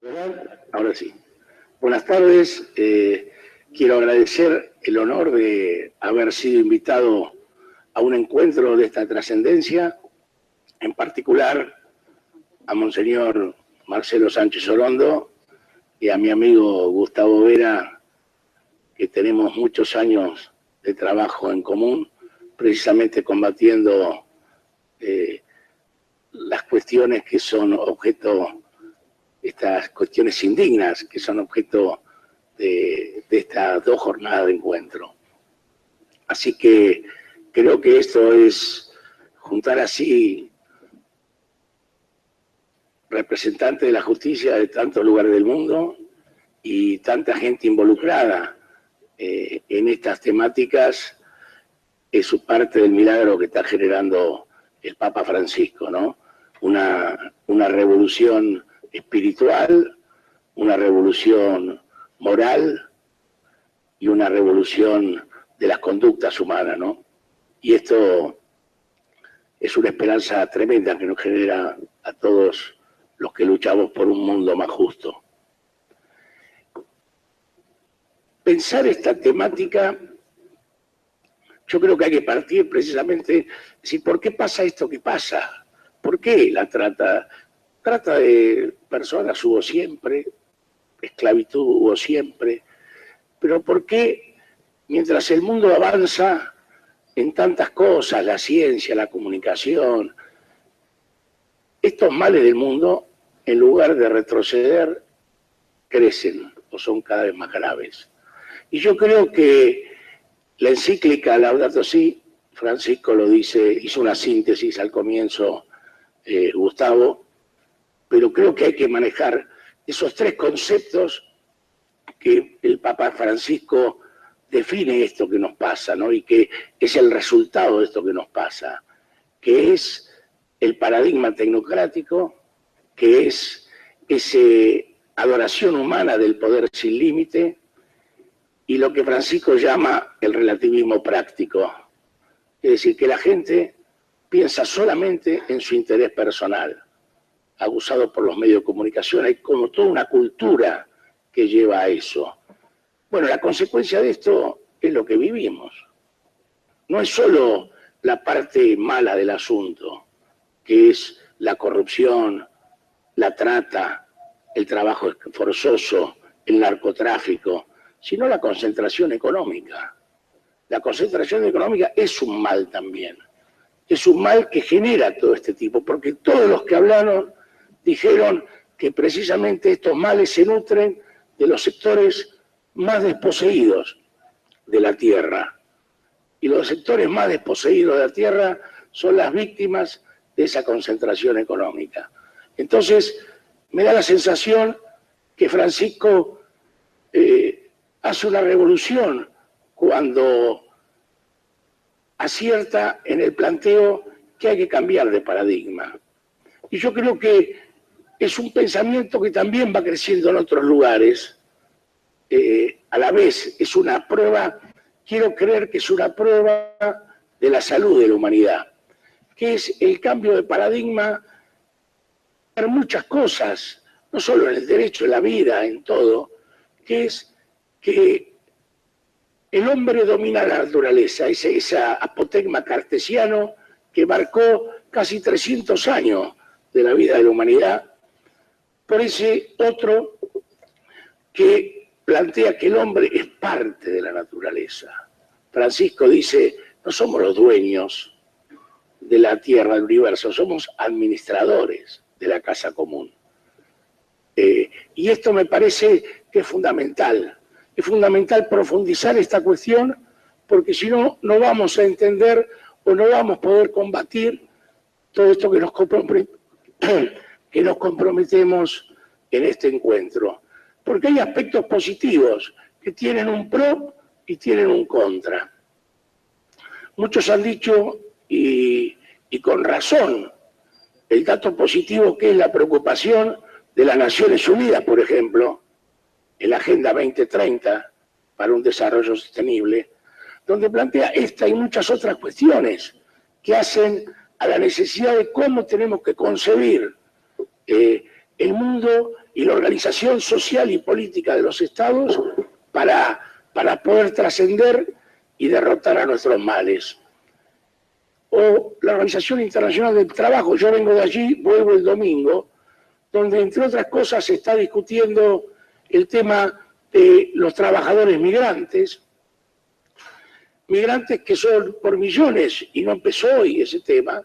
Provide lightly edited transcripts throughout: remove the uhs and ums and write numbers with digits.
¿Verdad? Ahora sí. Buenas tardes. Quiero agradecer el honor de haber sido invitado a un encuentro de esta trascendencia, en particular a Monseñor Marcelo Sánchez Orondo y a mi amigo Gustavo Vera, que tenemos muchos años de trabajo en común, precisamente combatiendo las cuestiones que son objeto, estas cuestiones indignas que son objeto de estas dos jornadas de encuentro. Así que creo que esto es juntar así representantes de la justicia de tantos lugares del mundo y tanta gente involucrada en estas temáticas. Es parte del milagro que está generando el Papa Francisco, ¿no? Una revolución espiritual, una revolución moral y una revolución de las conductas humanas, ¿no? Y esto es una esperanza tremenda que nos genera a todos los que luchamos por un mundo más justo. Pensar esta temática, yo creo que hay que partir precisamente, decir, ¿por qué pasa esto que pasa? ¿Por qué la trata? Trata de personas hubo siempre, esclavitud hubo siempre, pero ¿por qué mientras el mundo avanza en tantas cosas, la ciencia, la comunicación, estos males del mundo, en lugar de retroceder, crecen o son cada vez más graves? Y yo creo que la encíclica Laudato Si, Francisco lo dice, hizo una síntesis al comienzo, Gustavo, pero creo que hay que manejar esos tres conceptos que el Papa Francisco define esto que nos pasa, ¿no? Y que es el resultado de esto que nos pasa, que es el paradigma tecnocrático, que es esa adoración humana del poder sin límite, y lo que Francisco llama el relativismo práctico. Es decir, que la gente piensa solamente en su interés personal, abusado por los medios de comunicación. Hay como toda una cultura que lleva a eso. Bueno, la consecuencia de esto es lo que vivimos. No es solo la parte mala del asunto, que es la corrupción, la trata, el trabajo forzoso, el narcotráfico, sino la concentración económica. La concentración económica es un mal también. Es un mal que genera todo este tipo, porque todos los que hablaron dijeron que precisamente estos males se nutren de los sectores más desposeídos de la tierra. Y los sectores más desposeídos de la tierra son las víctimas de esa concentración económica. Entonces, me da la sensación que Francisco hace una revolución cuando acierta en el planteo que hay que cambiar de paradigma. Y yo creo que es un pensamiento que también va creciendo en otros lugares. A la vez es una prueba, quiero creer que es una prueba de la salud de la humanidad, que es el cambio de paradigma en muchas cosas, no solo en el derecho, en la vida, en todo, que es que el hombre domina la naturaleza, esa apotegma cartesiano que marcó casi 300 años de la vida de la humanidad, por ese otro que plantea que el hombre es parte de la naturaleza. Francisco dice, no somos los dueños de la tierra, del universo, somos administradores de la casa común. Y esto me parece que es fundamental. Es fundamental profundizar esta cuestión, porque si no, no vamos a entender o no vamos a poder combatir todo esto que nos comprometemos en este encuentro. Porque hay aspectos positivos que tienen un pro y tienen un contra. Muchos han dicho, y con razón, el dato positivo que es la preocupación de las Naciones Unidas, por ejemplo, en la Agenda 2030 para un desarrollo sostenible, donde plantea esta y muchas otras cuestiones que hacen a la necesidad de cómo tenemos que concebir el mundo y la organización social y política de los estados para poder trascender y derrotar a nuestros males. O la Organización Internacional del Trabajo, yo vengo de allí, vuelvo el domingo, donde entre otras cosas se está discutiendo el tema de los trabajadores migrantes que son por millones, y no empezó hoy ese tema,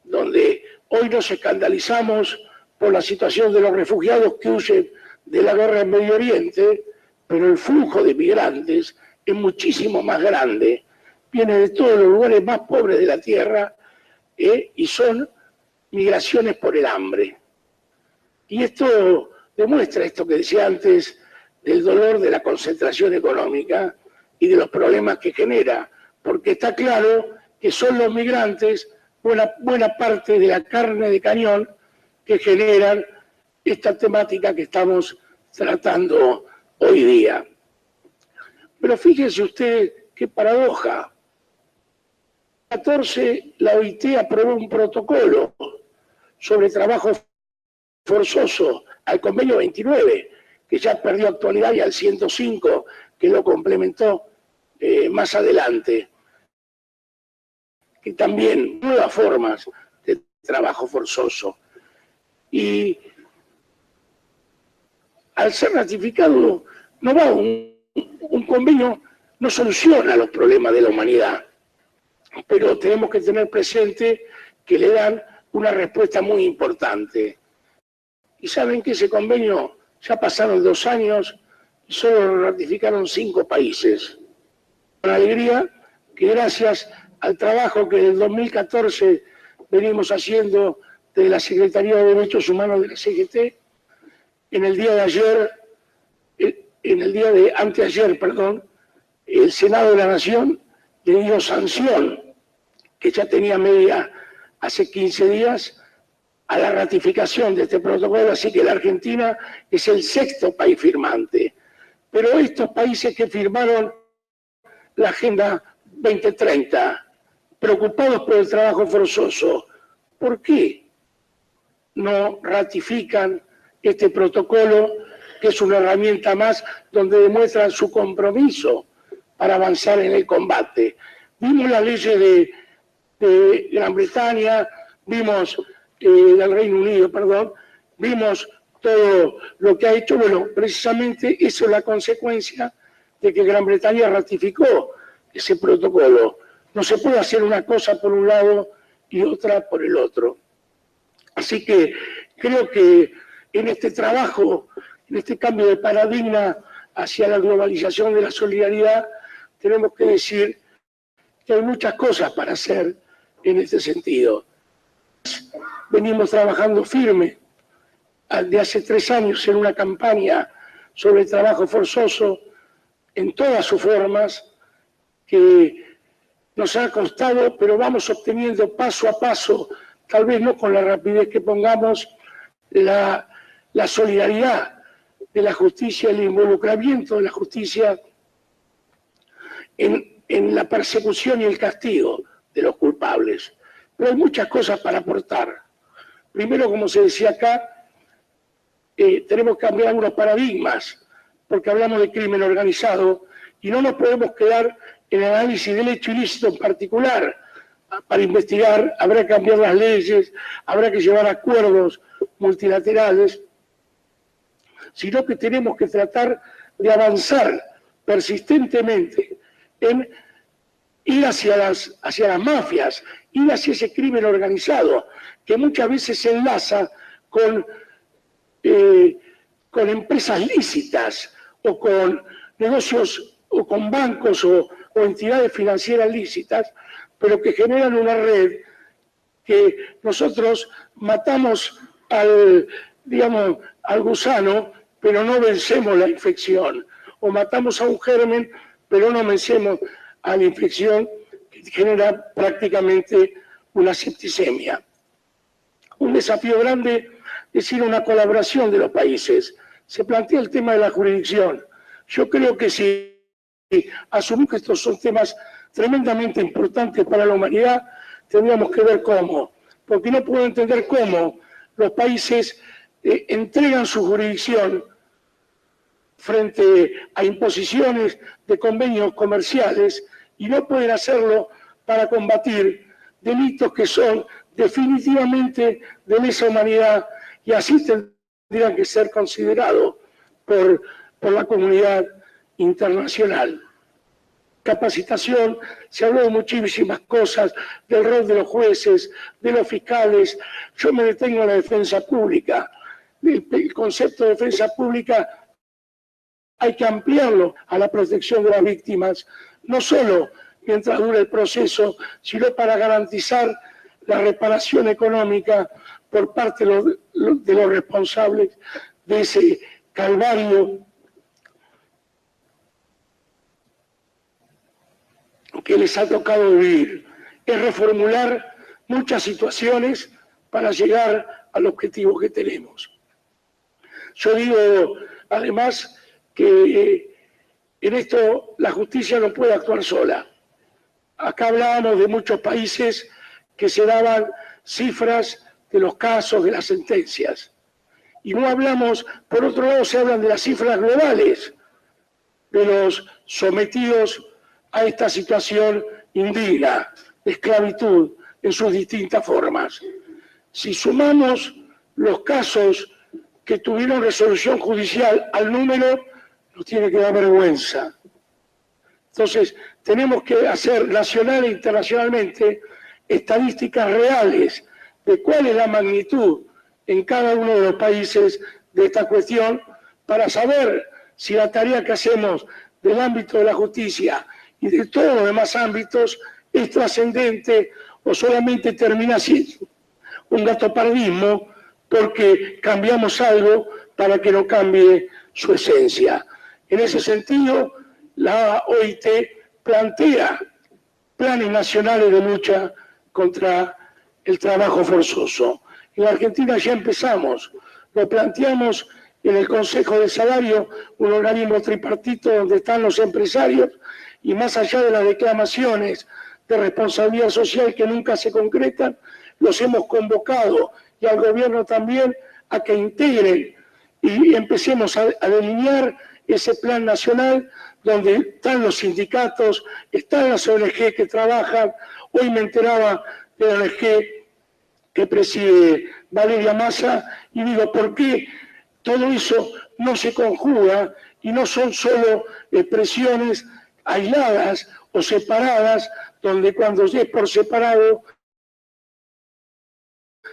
donde hoy nos escandalizamos por la situación de los refugiados que huyen de la guerra en Medio Oriente, pero el flujo de migrantes es muchísimo más grande, viene de todos los lugares más pobres de la tierra, y son migraciones por el hambre. Y esto demuestra esto que decía antes del dolor de la concentración económica y de los problemas que genera, porque está claro que son los migrantes buena parte de la carne de cañón que generan esta temática que estamos tratando hoy día. Pero fíjense usted qué paradoja. En 2014 la OIT aprobó un protocolo sobre trabajo forzoso al convenio 29, que ya perdió actualidad, y al 105, que lo complementó más adelante, que también nuevas formas de trabajo forzoso. Y al ser ratificado, no va un convenio, no soluciona los problemas de la humanidad, pero tenemos que tener presente que le dan una respuesta muy importante. Y saben que ese convenio ya pasaron 2 años y solo lo ratificaron 5 países. Con alegría que gracias al trabajo que en el 2014 venimos haciendo de la Secretaría de Derechos Humanos de la CGT, en el día de anteayer, el Senado de la Nación le dio sanción, que ya tenía media hace 15 días, a la ratificación de este protocolo, así que la Argentina es el 6º país firmante. Pero estos países que firmaron la Agenda 2030, preocupados por el trabajo forzoso, ¿por qué no ratifican este protocolo, que es una herramienta más donde demuestran su compromiso para avanzar en el combate? Vimos las leyes de Gran Bretaña, vimos del Reino Unido, vimos todo lo que ha hecho. Bueno, precisamente eso es la consecuencia de que Gran Bretaña ratificó ese protocolo. No se puede hacer una cosa por un lado y otra por el otro. Así que creo que en este trabajo, en este cambio de paradigma hacia la globalización de la solidaridad, tenemos que decir que hay muchas cosas para hacer en este sentido. Venimos trabajando firme de hace 3 años en una campaña sobre el trabajo forzoso en todas sus formas, que nos ha costado, pero vamos obteniendo paso a paso, tal vez no con la rapidez que pongamos, la solidaridad de la justicia, el involucramiento de la justicia en la persecución y el castigo de los culpables. Pero hay muchas cosas para aportar. Primero, como se decía acá, tenemos que cambiar algunos paradigmas, porque hablamos de crimen organizado y no nos podemos quedar en el análisis del hecho ilícito en particular. Para investigar habrá que cambiar las leyes, habrá que llevar acuerdos multilaterales, sino que tenemos que tratar de avanzar persistentemente en ir hacia las mafias, ir hacia ese crimen organizado, que muchas veces se enlaza con empresas lícitas o con negocios o con bancos o entidades financieras lícitas, pero que generan una red que nosotros matamos al gusano, pero no vencemos la infección, o matamos a un germen, pero no vencemos a la infección, que genera prácticamente una septicemia. Un desafío grande es ir a una colaboración de los países. Se plantea el tema de la jurisdicción. Yo creo que si asumimos que estos son temas tremendamente importantes para la humanidad, tendríamos que ver cómo. Porque no puedo entender cómo los países entregan su jurisdicción frente a imposiciones de convenios comerciales y no pueden hacerlo para combatir delitos que son definitivamente de lesa humanidad y así tendrían que ser considerados por la comunidad internacional. Capacitación, se habló de muchísimas cosas, del rol de los jueces, de los fiscales. Yo me detengo en la defensa pública. El concepto de defensa pública hay que ampliarlo a la protección de las víctimas, no solo mientras dure el proceso, sino para garantizar la reparación económica por parte de los responsables de ese calvario que les ha tocado vivir. Es reformular muchas situaciones para llegar al objetivo que tenemos. Yo digo, además, que en esto la justicia no puede actuar sola. Acá hablábamos de muchos países que se daban cifras de los casos, de las sentencias. Y no hablamos, por otro lado, se hablan de las cifras globales de los sometidos a esta situación indigna de esclavitud en sus distintas formas. Si sumamos los casos que tuvieron resolución judicial al número, nos tiene que dar vergüenza. Entonces, tenemos que hacer nacional e internacionalmente estadísticas reales de cuál es la magnitud en cada uno de los países de esta cuestión para saber si la tarea que hacemos del ámbito de la justicia y de todos los demás ámbitos es trascendente o solamente termina siendo un gatopardismo porque cambiamos algo para que no cambie su esencia. En ese sentido, la OIT plantea planes nacionales de lucha contra el trabajo forzoso. En la Argentina ya empezamos, lo planteamos en el Consejo de Salario, un organismo tripartito donde están los empresarios, y más allá de las declamaciones de responsabilidad social que nunca se concretan, los hemos convocado y al gobierno también a que integren y empecemos a delinear ese plan nacional donde están los sindicatos, están las ONG que trabajan. Hoy me enteraba de la ONG que preside Valeria Massa y digo, ¿por qué todo eso no se conjuga y no son solo expresiones aisladas o separadas, donde cuando es por separado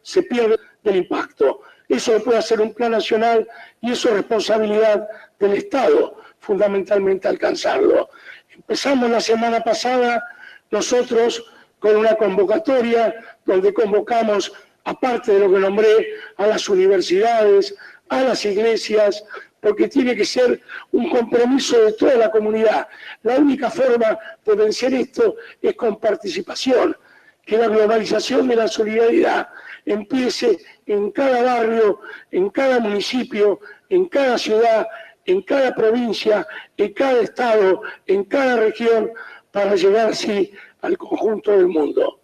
se pierde el impacto? Eso lo puede hacer un plan nacional y eso es responsabilidad del Estado, fundamentalmente alcanzarlo. Empezamos la semana pasada nosotros con una convocatoria donde convocamos, aparte de lo que nombré, a las universidades, a las iglesias, porque tiene que ser un compromiso de toda la comunidad. La única forma de vencer esto es con participación, que la globalización de la solidaridad empiece en cada barrio, en cada municipio, en cada ciudad, en cada provincia, en cada estado, en cada región, para llegar así al conjunto del mundo.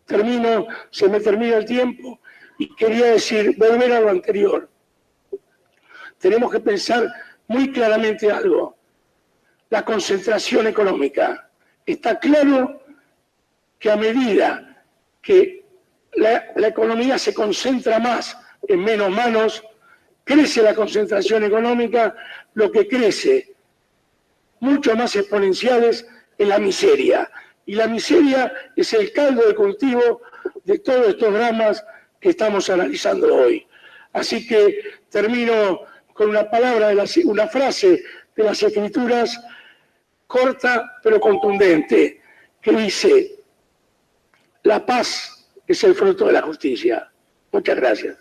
Termino, se me termina el tiempo y quería decir, volver a lo anterior. Tenemos que pensar muy claramente algo. La concentración económica. Está claro que a medida que la economía se concentra más en menos manos, crece la concentración económica, lo que crece mucho más exponenciales es la miseria. Y la miseria es el caldo de cultivo de todos estos dramas que estamos analizando hoy. Así que termino con una palabra, una frase de las Escrituras, corta pero contundente, que dice: la paz es el fruto de la justicia. Muchas gracias.